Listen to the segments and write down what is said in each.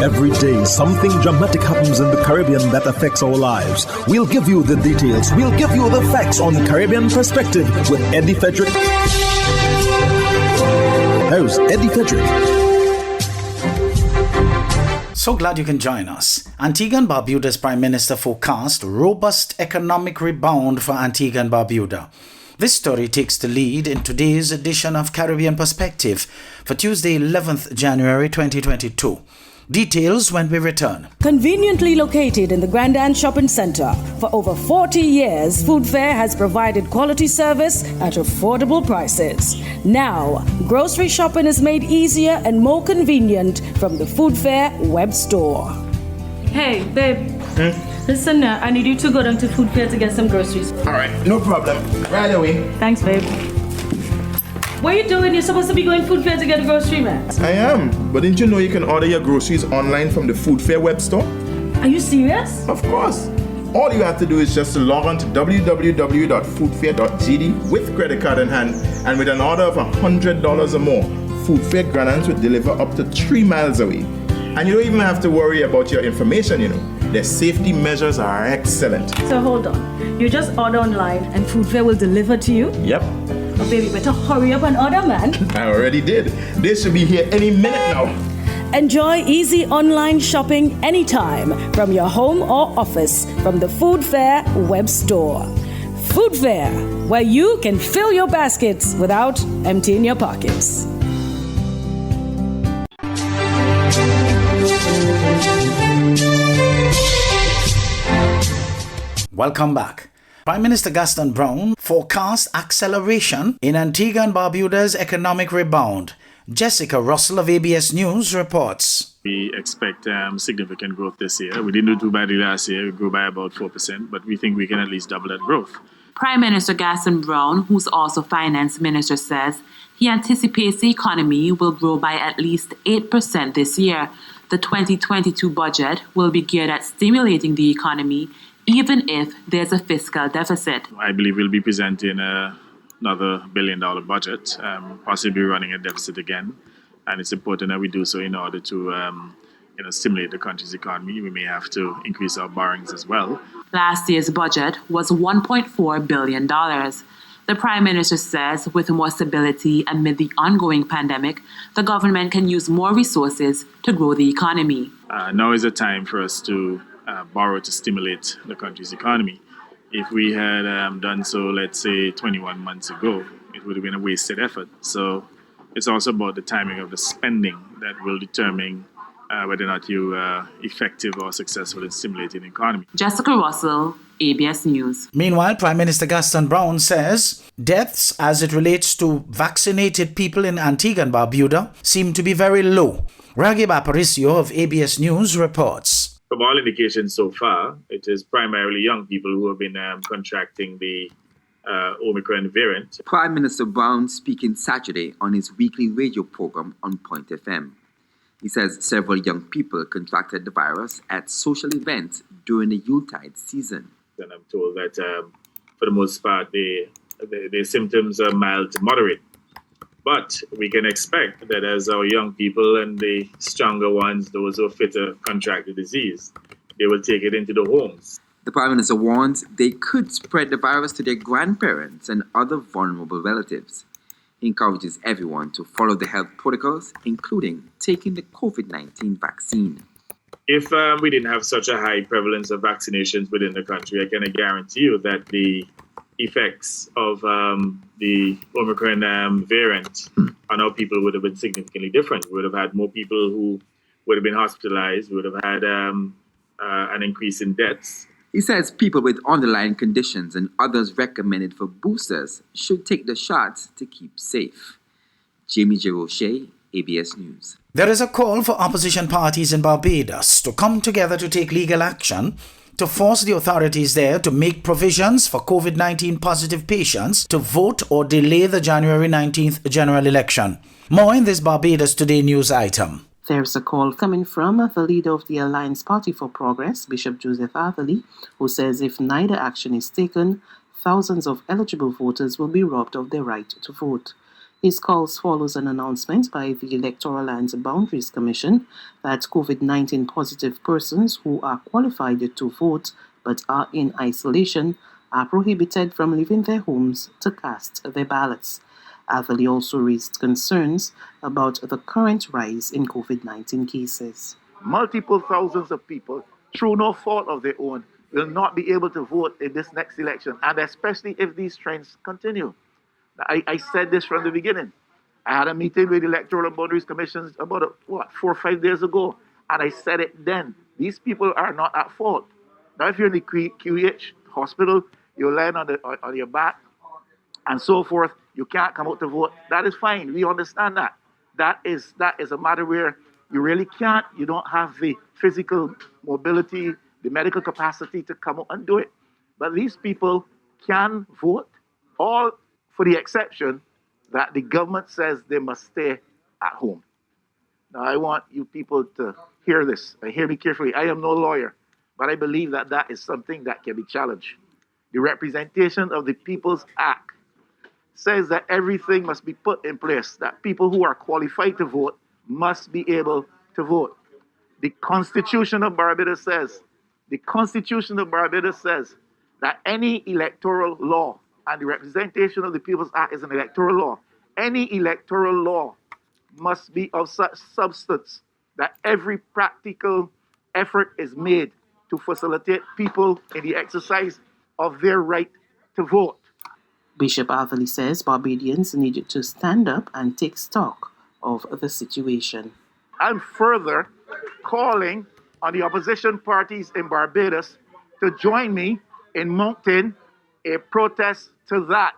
Every day, something dramatic happens in the Caribbean that affects our lives. We'll give you the details. We'll give you the facts on Caribbean Perspective with Eddie Frederick. Here's Eddie Frederick. So glad you can join us. Antigua and Barbuda's Prime Minister forecast robust economic rebound for Antigua and Barbuda. This story takes the lead in today's edition of Caribbean Perspective for Tuesday, 11th January 2022. Details when we return. Conveniently located in the Grand Anne Shopping Centre, for over 40 years, Food Fair has provided quality service at affordable prices. Now, grocery shopping is made easier and more convenient from the Food Fair web store. Hey, babe. Listen, I need you to go down to Food Fair to get some groceries. All right, no problem. Right away. Thanks, babe. What are you doing? You're supposed to be going Food Fair to get a grocery, man. I am, but didn't you know you can order your groceries online from the Food Fair web store? Are you serious? Of course. All you have to do is just to log on to www.foodfair.gd with credit card in hand, and with an order of $100 or more, Food Fair Grandans will deliver up to 3 miles away. And you don't even have to worry about your information, you know. Their safety measures are excellent. So hold on. You just order online and Food Fair will deliver to you? Yep. Oh, baby, better hurry up and order, man. I already did. They should be here any minute now. Enjoy easy online shopping anytime from your home or office from the Food Fair web store. Food Fair, where you can fill your baskets without emptying your pockets. Welcome back. Prime Minister Gaston Brown forecast acceleration in Antigua and Barbuda's economic rebound. Jessica Russell of ABS News reports. We expect significant growth this year. We didn't do too badly last year. We grew by about 4%, but we think we can at least double that growth. Prime Minister Gaston Brown, who's also Finance Minister, says he anticipates the economy will grow by at least 8% this year. The 2022 budget will be geared at stimulating the economy, even if there's a fiscal deficit. I believe we'll be presenting another $1 billion budget, possibly running a deficit again. And it's important that we do so in order to stimulate the country's economy. We may have to increase our borrowings as well. Last year's budget was $1.4 billion. The Prime Minister says with more stability amid the ongoing pandemic, the government can use more resources to grow the economy. Now is the time for us to borrow to stimulate the country's economy. If we had done so, let's say, 21 months ago, it would have been a wasted effort. So it's also about the timing of the spending that will determine whether or not you are effective or successful in stimulating the economy. Jessica Russell, ABS News. Meanwhile, Prime Minister Gaston Brown says deaths as it relates to vaccinated people in Antigua and Barbuda seem to be very low. Raghib Aparicio of ABS News reports. From all indications so far, it is primarily young people who have been contracting the Omicron variant. Prime Minister Brown speaking Saturday on his weekly radio program on Point FM. He says several young people contracted the virus at social events during the Yuletide season. And I'm told that for the most part, the symptoms are mild to moderate. But we can expect that as our young people and the stronger ones, those who are fitter, contract the disease, they will take it into the homes. The Prime Minister warns they could spread the virus to their grandparents and other vulnerable relatives. He encourages everyone to follow the health protocols, including taking the COVID-19 vaccine. If we didn't have such a high prevalence of vaccinations within the country, I can guarantee you that the effects of the Omicron variant on our people would have been significantly different. We would have had more people who would have been hospitalized. We would have had an increase in deaths. He says people with underlying conditions and others recommended for boosters should take the shots to keep safe. Jamie J. Roche, ABS News. There is a call for opposition parties in Barbados to come together to take legal action to force the authorities there to make provisions for COVID-19 positive patients to vote or delay the January 19th general election. More in this Barbados Today news item. There's a call coming from the leader of the Alliance Party for Progress, Bishop Joseph Atherley, who says if neither action is taken, thousands of eligible voters will be robbed of their right to vote. His calls follows an announcement by the Electoral and Boundaries Commission that COVID-19 positive persons who are qualified to vote but are in isolation are prohibited from leaving their homes to cast their ballots. Atherley also raised concerns about the current rise in COVID-19 cases. Multiple thousands of people, through no fault of their own, will not be able to vote in this next election, and especially if these trends continue. I said this from the beginning. I had a meeting with the Electoral Boundaries Commission about 4 or 5 days ago, and I said it then. These people are not at fault. Now, if you're in the QEH hospital, you're lying on your back and so forth, you can't come out to vote. That is fine. We understand that. That is a matter where you really can't. You don't have the physical mobility, the medical capacity to come out and do it. But these people can vote, all for the exception that the government says they must stay at home. Now, I want you people to hear this and hear me carefully. I am no lawyer, but I believe that that is something that can be challenged. The Representation of the People's Act says that everything must be put in place, that people who are qualified to vote must be able to vote. The Constitution of Barbados says that any electoral law, and the Representation of the People's Act is an electoral law, any electoral law must be of such substance that every practical effort is made to facilitate people in the exercise of their right to vote. Bishop Atherley says Barbadians needed to stand up and take stock of the situation. I'm further calling on the opposition parties in Barbados to join me in mounting a protest to that.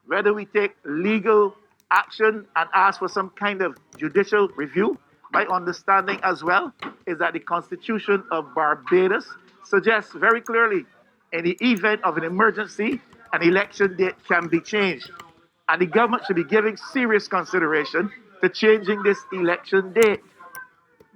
Whether we take legal action and ask for some kind of judicial review, my understanding as well is that the Constitution of Barbados suggests very clearly in the event of an emergency, an election date can be changed. And the government should be giving serious consideration to changing this election date.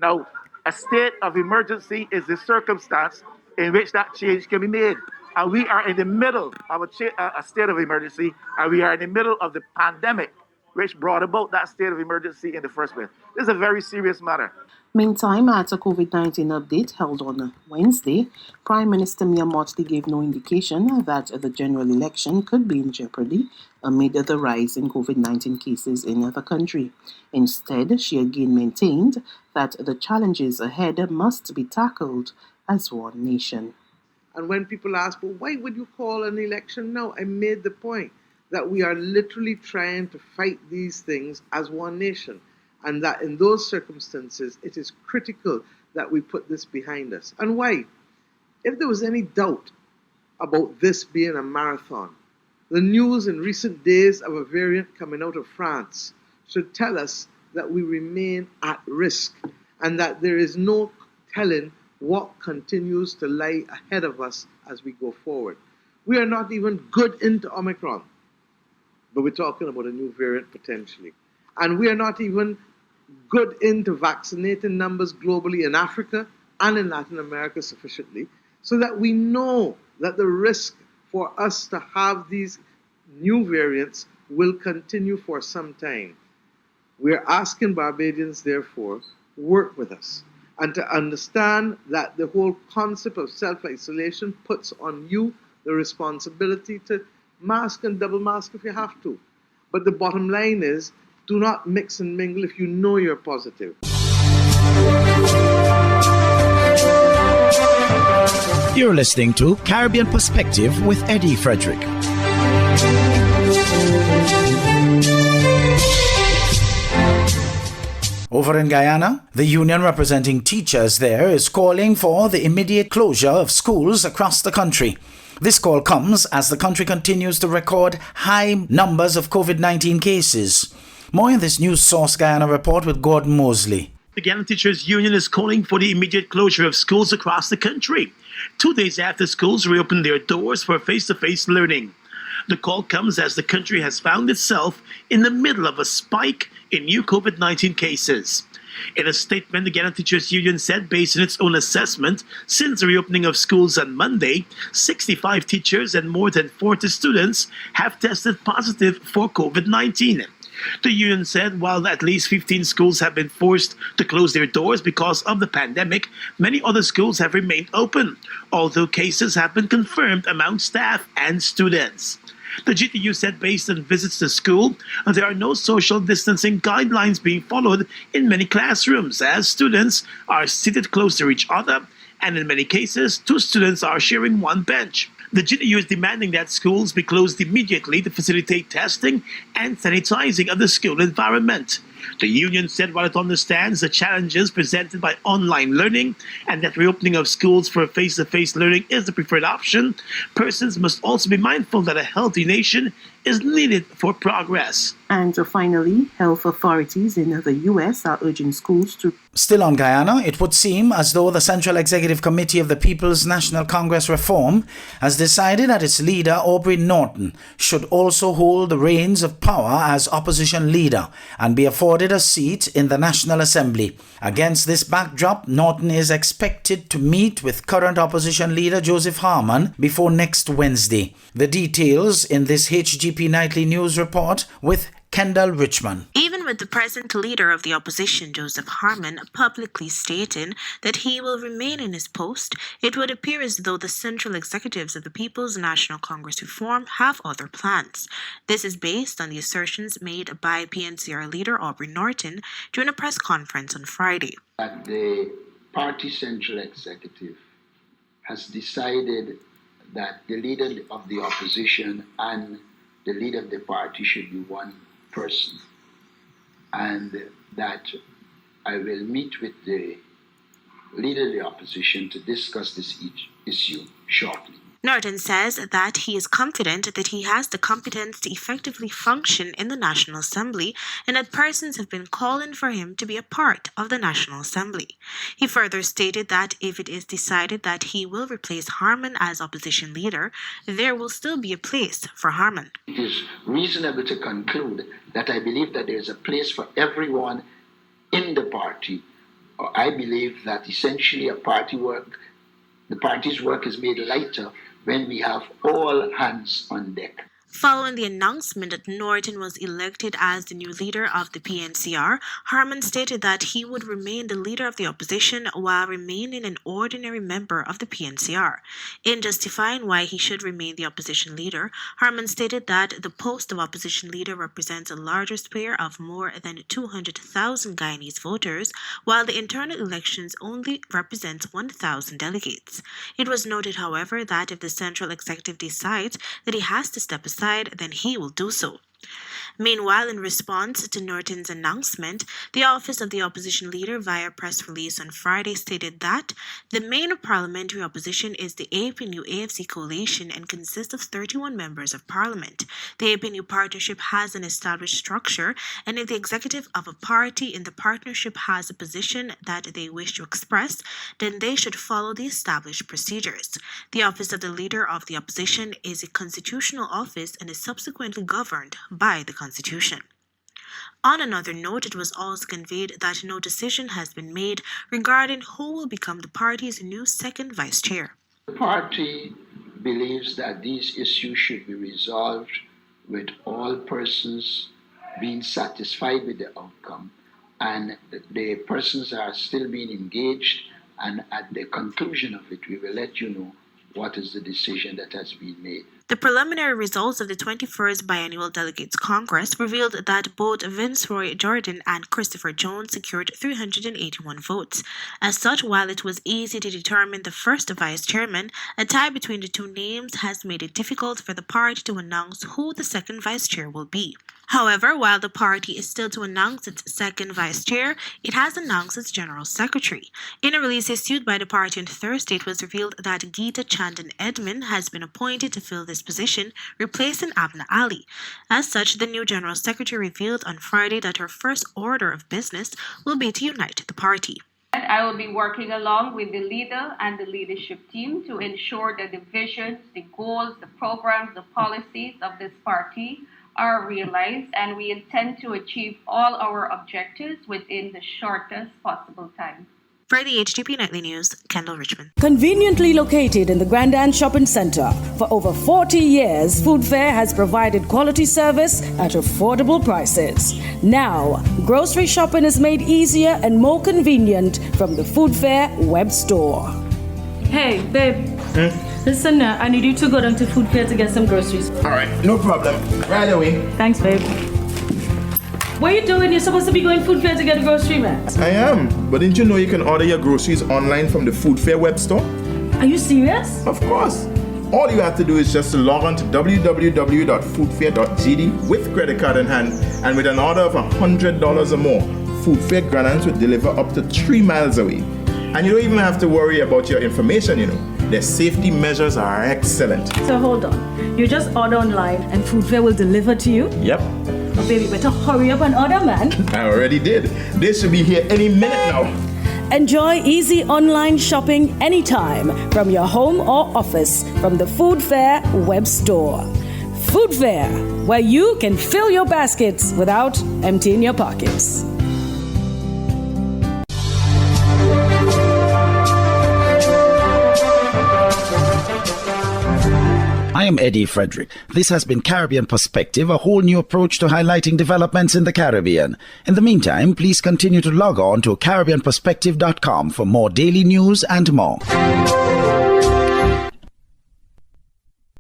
Now, a state of emergency is the circumstance in which that change can be made. And we are in the middle of a state of emergency, and we are in the middle of the pandemic, which brought about that state of emergency in the first place. This is a very serious matter. Meantime, at a COVID-19 update held on Wednesday, Prime Minister Mia Mottley gave no indication that the general election could be in jeopardy amid the rise in COVID-19 cases in the country. Instead, she again maintained that the challenges ahead must be tackled as one nation. And when people ask, well, why would you call an election now? I made the point that we are literally trying to fight these things as one nation. And that in those circumstances, it is critical that we put this behind us. And why? If there was any doubt about this being a marathon, the news in recent days of a variant coming out of France should tell us that we remain at risk and that there is no telling what continues to lie ahead of us as we go forward. We are not even good into Omicron, but we're talking about a new variant potentially. And we are not even good into vaccinating numbers globally in Africa and in Latin America sufficiently, so that we know that the risk for us to have these new variants will continue for some time. We're asking Barbadians, therefore, work with us and to understand that the whole concept of self-isolation puts on you the responsibility to mask and double mask if you have to. But the bottom line is, do not mix and mingle if you know you're positive. You're listening to Caribbean Perspective with Eddie Frederick. Over in Guyana, the union representing teachers there is calling for the immediate closure of schools across the country. This call comes as the country continues to record high numbers of COVID-19 cases. More in this News Source Guyana report with Gordon Mosley. The Guyana Teachers Union is calling for the immediate closure of schools across the country, 2 days after schools reopened their doors for face-to-face learning. The call comes as the country has found itself in the middle of a spike in new COVID-19 cases. In a statement, the Guyana Teachers Union said, based on its own assessment, since the reopening of schools on Monday, 65 teachers and more than 40 students have tested positive for COVID-19. The union said while at least 15 schools have been forced to close their doors because of the pandemic, many other schools have remained open, although cases have been confirmed among staff and students. The GTU said based on visits to school, there are no social distancing guidelines being followed in many classrooms as students are seated close to each other, and in many cases, 2 students are sharing one bench. The GTU is demanding that schools be closed immediately to facilitate testing and sanitizing of the school environment. The union said while it understands the challenges presented by online learning and that reopening of schools for face-to-face learning is the preferred option, persons must also be mindful that a healthy nation is needed for progress. And finally, health authorities in the U.S. are urging schools to... Still on Guyana, it would seem as though the Central Executive Committee of the People's National Congress Reform has decided that its leader, Aubrey Norton, should also hold the reins of power as opposition leader and be afforded a seat in the National Assembly. Against this backdrop, Norton is expected to meet with current opposition leader Joseph Harman before next Wednesday. The details in this HGP Nightly News report with Kendall Richmond. Even with the present leader of the opposition, Joseph Harman, publicly stating that he will remain in his post, it would appear as though the central executives of the People's National Congress Reform have other plans. This is based on the assertions made by PNCR leader Aubrey Norton during a press conference on Friday. That the party central executive has decided that the leader of the opposition and the leader of the party should be one person, and that I will meet with the leader of the opposition to discuss this issue shortly. Norton says that he is confident that he has the competence to effectively function in the National Assembly and that persons have been calling for him to be a part of the National Assembly. He further stated that if it is decided that he will replace Harman as opposition leader, there will still be a place for Harman. It is reasonable to conclude that I believe that there is a place for everyone in the party. I believe that essentially the party's work is made lighter when we have all hands on deck. Following the announcement that Norton was elected as the new leader of the PNCR, Harman stated that he would remain the leader of the opposition while remaining an ordinary member of the PNCR. In justifying why he should remain the opposition leader, Harman stated that the post of opposition leader represents a larger sphere of more than 200,000 Guyanese voters, while the internal elections only represents 1,000 delegates. It was noted, however, that if the central executive decides that he has to step aside, then he will do so. Meanwhile, in response to Norton's announcement, the office of the opposition leader via press release on Friday stated that the main parliamentary opposition is the APNU-AFC coalition and consists of 31 members of parliament. The APNU partnership has an established structure, and if the executive of a party in the partnership has a position that they wish to express, then they should follow the established procedures. The office of the leader of the opposition is a constitutional office and is subsequently governed by the Constitution. On another note, it was also conveyed that no decision has been made regarding who will become the party's new second vice chair. The party believes that these issues should be resolved with all persons being satisfied with the outcome, and the persons are still being engaged, and at the conclusion of it, we will let you know what is the decision that has been made. The preliminary results of the 21st Biennial Delegates Congress revealed that both Vince Roy Jordan and Christopher Jones secured 381 votes. As such, while it was easy to determine the first vice chairman, a tie between the two names has made it difficult for the party to announce who the second vice chair will be. However, while the party is still to announce its second vice chair, it has announced its general secretary. In a release issued by the party on Thursday, it was revealed that Geeta Chandan Edmond has been appointed to fill this position, replacing Abna Ali. As such, the new general secretary revealed on Friday that her first order of business will be to unite the party. And I will be working along with the leader and the leadership team to ensure that the visions, the goals, the programs, the policies of this party are realized, and we intend to achieve all our objectives within the shortest possible time. For the HTP Nightly News, Kendall Richmond. Conveniently located in the Grand Shopping Center, for over 40 years, Food Fair has provided quality service at affordable prices. Now, grocery shopping is made easier and more convenient from the Food Fair web store. Hey, babe. Listen, I need you to go down to Food Fair to get some groceries. All right, no problem. Right away. Thanks, babe. What are you doing? You're supposed to be going Food Fair to get a grocery, man. I am, but didn't you know you can order your groceries online from the Food Fair web store? Are you serious? Of course. All you have to do is just to log on to www.foodfair.gd with credit card in hand, and with an order of $100 or more, Food Fair Granance will deliver up to 3 miles away. And you don't even have to worry about your information, you know. Their safety measures are excellent. So hold on. You just order online and Food Fair will deliver to you? Yep. Oh, baby, better hurry up and order, man. I already did. They should be here any minute now. Enjoy easy online shopping anytime from your home or office from the Food Fair web store. Food Fair, where you can fill your baskets without emptying your pockets. I am Eddie Frederick. This has been Caribbean Perspective, a whole new approach to highlighting developments in the Caribbean. In the meantime, please continue to log on to CaribbeanPerspective.com for more daily news and more.